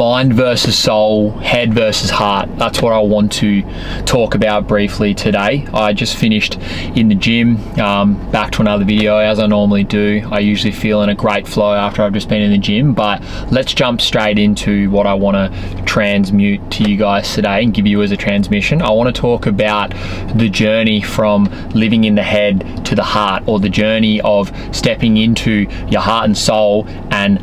mind versus soul, head versus heart. That's what I want to talk about briefly today. I just finished in the gym, back to another video as I normally do. I usually feel in a great flow after I've just been in the gym, but let's jump straight into what I want to transmute to you guys today and give you as a transmission. I want to talk about the journey from living in the head to the heart, or the journey of stepping into your heart and soul and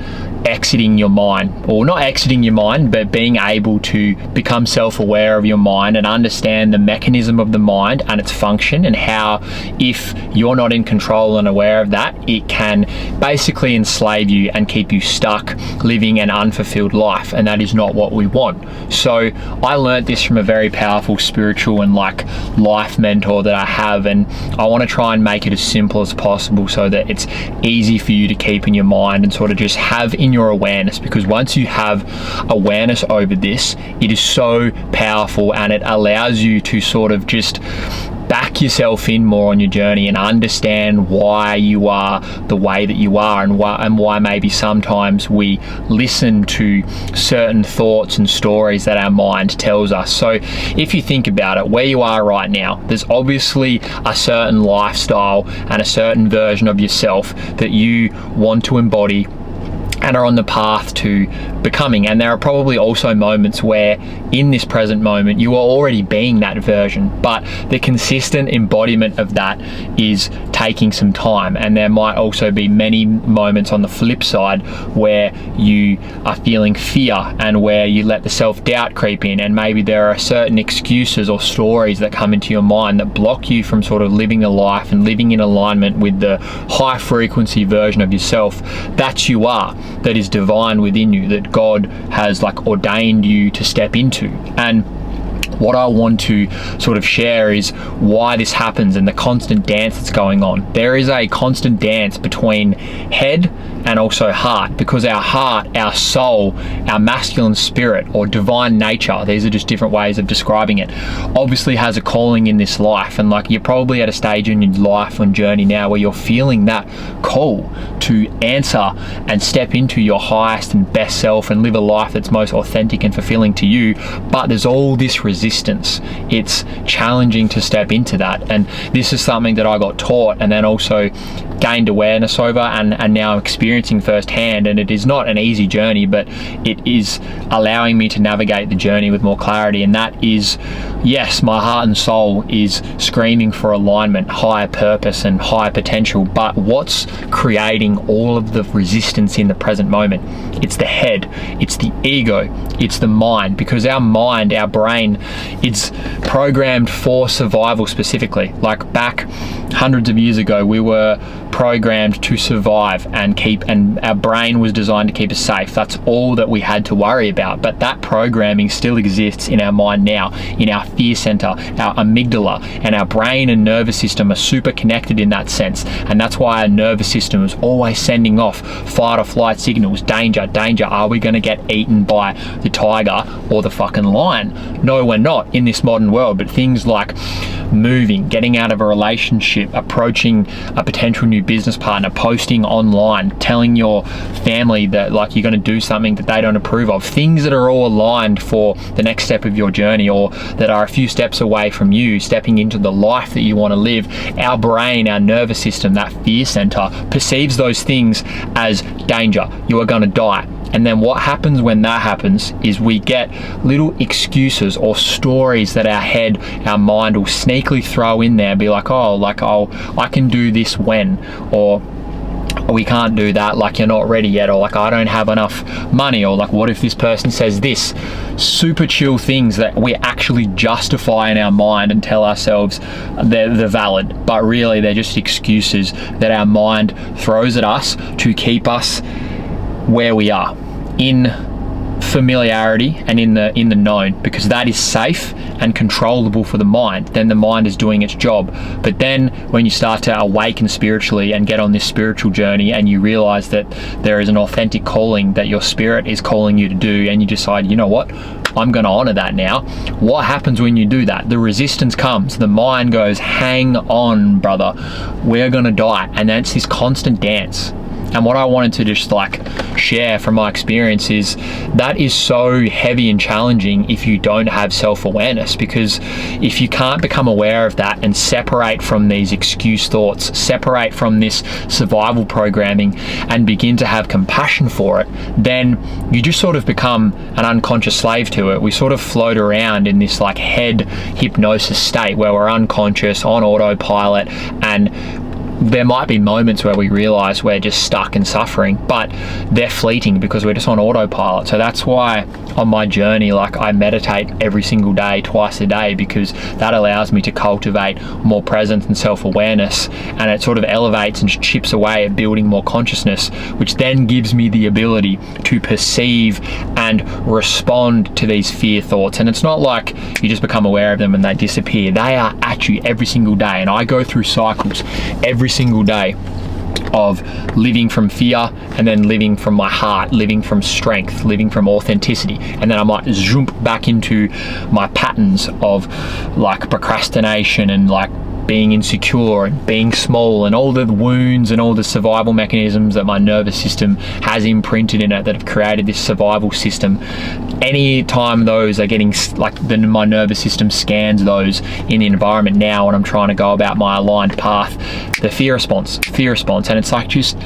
exiting your mind, or not exiting your mind, but being able to become self-aware of your mind and understand the mechanism of the mind and its function, and how if you're not in control and aware of that, it can basically enslave you and keep you stuck living an unfulfilled life, and that is not what we want. So I learned this from a very powerful spiritual and life mentor that I have, and I want to try and make it as simple as possible so that it's easy for you to keep in your mind and sort of just have in your awareness, because once you have awareness over this, it is so powerful and it allows you to sort of just back yourself in more on your journey and understand why you are the way that you are, and why maybe sometimes we listen to certain thoughts and stories that our mind tells us. So if you think about it, where you are right now, there's obviously a certain lifestyle and a certain version of yourself that you want to embody and are on the path to becoming. And there are probably also moments where in this present moment you are already being that version, but the consistent embodiment of that is taking some time. And there might also be many moments on the flip side where you are feeling fear and where you let the self-doubt creep in, and maybe there are certain excuses or stories that come into your mind that block you from sort of living a life and living in alignment with the high frequency version of yourself that you are, that is divine within you, that God has ordained you to step into. And what I want to sort of share is why this happens and the constant dance that's going on. There is a constant dance between head and also heart, because our heart, our soul, our masculine spirit or divine nature, these are just different ways of describing it, obviously has a calling in this life. And you're probably at a stage in your life and journey now where you're feeling that call to answer and step into your highest and best self and live a life that's most authentic and fulfilling to you. But there's all this resistance. It's challenging to step into that, and this is something that I got taught and then also gained awareness over and now experiencing firsthand. And it is not an easy journey, but it is allowing me to navigate the journey with more clarity. And that is, yes, my heart and soul is screaming for alignment, higher purpose and higher potential, but what's creating all of the resistance in the present moment? It's the head, it's the ego, it's the mind, because our mind, our brain, it's programmed for survival specifically. Back hundreds of years ago, we were programmed to survive and our brain was designed to keep us safe. That's all that we had to worry about. But that programming still exists in our mind now, in our fear center, our amygdala, and our brain and nervous system are super connected in that sense. And that's why our nervous system is always sending off fight or flight signals. Danger, danger. Are we going to get eaten by the tiger or the fucking lion? No, we're not in this modern world. But things like moving, getting out of a relationship, approaching a potential new business partner, posting online, telling your family that you're going to do something that they don't approve of, things that are all aligned for the next step of your journey, or that are a few steps away from you stepping into the life that you want to live. Our brain, our nervous system, that fear center perceives those things as danger. You are going to die. And then what happens when that happens is we get little excuses or stories that our head, our mind will sneakily throw in there, be like, I can do this when, or we can't do that, you're not ready yet, or I don't have enough money, or what if this person says this? Super chill things that we actually justify in our mind and tell ourselves they're valid, but really they're just excuses that our mind throws at us to keep us where we are, in familiarity and in the known, because that is safe and controllable for the mind. Then the mind is doing its job. But then when you start to awaken spiritually and get on this spiritual journey, and you realize that there is an authentic calling that your spirit is calling you to do, and you decide, you know what, I'm going to honor that now. What happens when you do that? The resistance comes. The mind goes, hang on, brother, we're going to die. And that's this constant dance. And what I wanted to just like share from my experience is that is so heavy and challenging if you don't have self-awareness, because if you can't become aware of that and separate from these excuse thoughts, separate from this survival programming and begin to have compassion for it, then you just sort of become an unconscious slave to it. We sort of float around in this like head hypnosis state where we're unconscious on autopilot, and there might be moments where we realize we're just stuck and suffering, but they're fleeting because we're just on autopilot. So that's why on my journey, like, I meditate every single day, twice a day, because that allows me to cultivate more presence and self-awareness, and it sort of elevates and chips away at building more consciousness, which then gives me the ability to perceive and respond to these fear thoughts. And it's not like you just become aware of them and they disappear. They are at you every single day, and I go through cycles every single day of living from fear and then living from my heart, living from strength, living from authenticity, and then I might jump back into my patterns of like procrastination and like being insecure and being small and all the wounds and all the survival mechanisms that my nervous system has imprinted in it that have created this survival system. Anytime those are getting like my nervous system scans those in the environment now when I'm trying to go about my aligned path, the fear response, and it's like just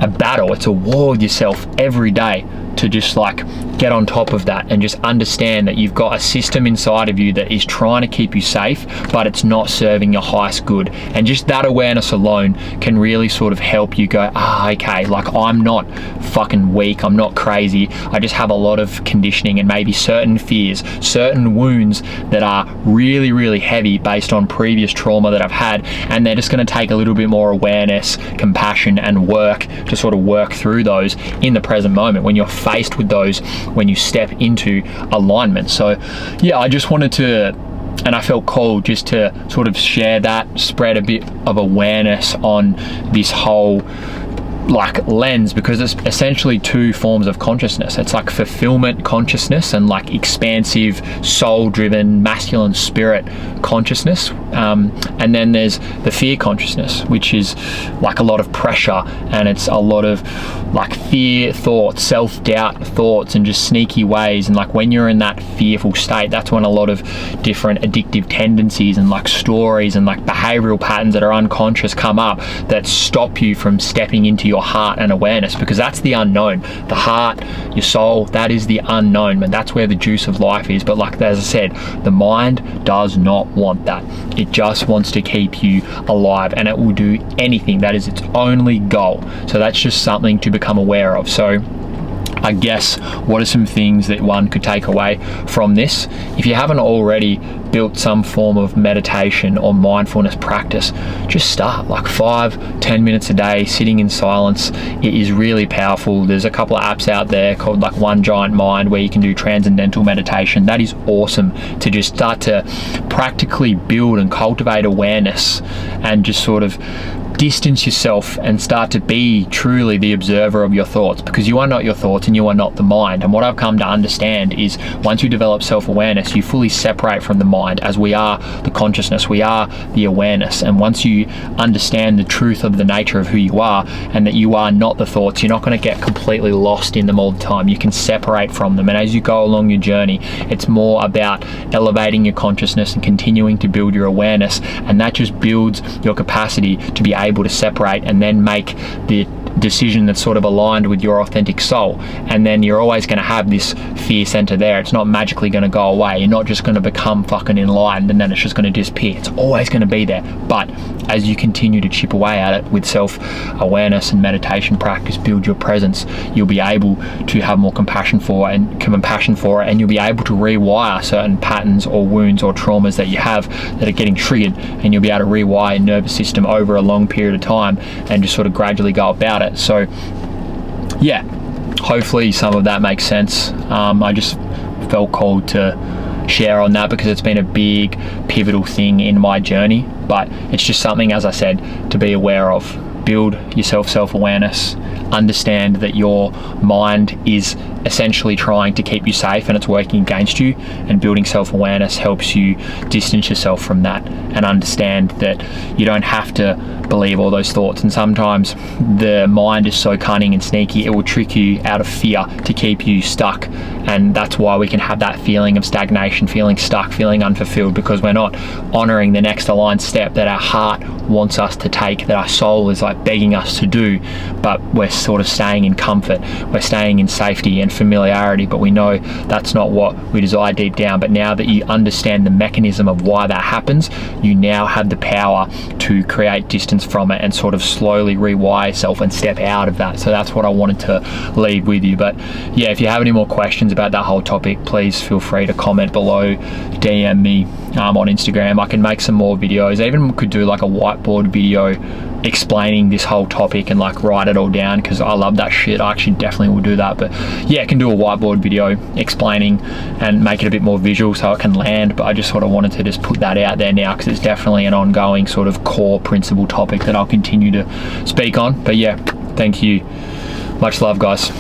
a battle. It's a war with yourself every day to just like get on top of that and just understand that you've got a system inside of you that is trying to keep you safe, but it's not serving your highest good. And just that awareness alone can really sort of help you go, okay, like, I'm not fucking weak, I'm not crazy, I just have a lot of conditioning and maybe certain fears, certain wounds that are really, really heavy based on previous trauma that I've had, and they're just going to take a little bit more awareness, compassion, and work to sort of work through those in the present moment when you're faced with those, when you step into alignment. So yeah, I just wanted to, and I felt called just to sort of share that, spread a bit of awareness on this whole like lens, because it's essentially two forms of consciousness. It's like fulfillment consciousness and like expansive, soul-driven, masculine spirit consciousness, and then there's the fear consciousness, which is like a lot of pressure, and it's a lot of like fear thoughts, self-doubt thoughts, and just sneaky ways. And like when you're in that fearful state, that's when a lot of different addictive tendencies and like stories and like behavioral patterns that are unconscious come up that stop you from stepping into your heart and awareness, because that's the unknown. The heart, your soul, that is the unknown, and that's where the juice of life is. But like, as I said, the mind does not want that. It just wants to keep you alive, and it will do anything. That is its only goal. So that's just something to become aware of. So I guess, what are some things that one could take away from this? If you haven't already built some form of meditation or mindfulness practice, just start like 5-10 minutes a day sitting in silence. It is really powerful. There's a couple of apps out there called like One Giant Mind where you can do transcendental meditation. That is awesome to just start to practically build and cultivate awareness and just sort of distance yourself and start to be truly the observer of your thoughts, because you are not your thoughts and you are not the mind. And what I've come to understand is once you develop self-awareness, you fully separate from the mind, as we are the consciousness, we are the awareness. And once you understand the truth of the nature of who you are and that you are not the thoughts, you're not going to get completely lost in them all the time. You can separate from them, and as you go along your journey, it's more about elevating your consciousness and continuing to build your awareness, and that just builds your capacity to be able to separate and then make the decision that's sort of aligned with your authentic soul. And then you're always going to have this fear center there. It's not magically going to go away. You're not just going to become fucking enlightened and then it's just going to disappear. It's always going to be there. But as you continue to chip away at it with self-awareness and meditation practice, build your presence, you'll be able to have more compassion for it, and you'll be able to rewire certain patterns or wounds or traumas that you have that are getting triggered, and you'll be able to rewire your nervous system over a long period of time and just sort of gradually go about it. So yeah, hopefully some of that makes sense. I just felt called to share on that because it's been a big pivotal thing in my journey, but it's just something, as I said, to be aware of. Build yourself self-awareness, understand that your mind is essentially trying to keep you safe and it's working against you, and building self-awareness helps you distance yourself from that and understand that you don't have to believe all those thoughts. And sometimes the mind is so cunning and sneaky, it will trick you out of fear to keep you stuck, and that's why we can have that feeling of stagnation, feeling stuck, feeling unfulfilled, because we're not honoring the next aligned step that our heart wants us to take, that our soul is like begging us to do, but we're sort of staying in comfort, we're staying in safety and familiarity, but we know that's not what we desire deep down. But now that you understand the mechanism of why that happens, you now have the power to create distance from it and sort of slowly rewire yourself and step out of that. So that's what I wanted to leave with you. But yeah, if you have any more questions about that whole topic, please feel free to comment below, DM me on Instagram. I can make some more videos. I even could do like a whiteboard video explaining this whole topic and like write it all down, because I love that shit. I actually definitely will do that. But yeah, I can do a whiteboard video explaining and make it a bit more visual so it can land. But I just sort of wanted to just put that out there now, because it's definitely an ongoing sort of core principle topic that I'll continue to speak on. But yeah, thank you. Much love, guys.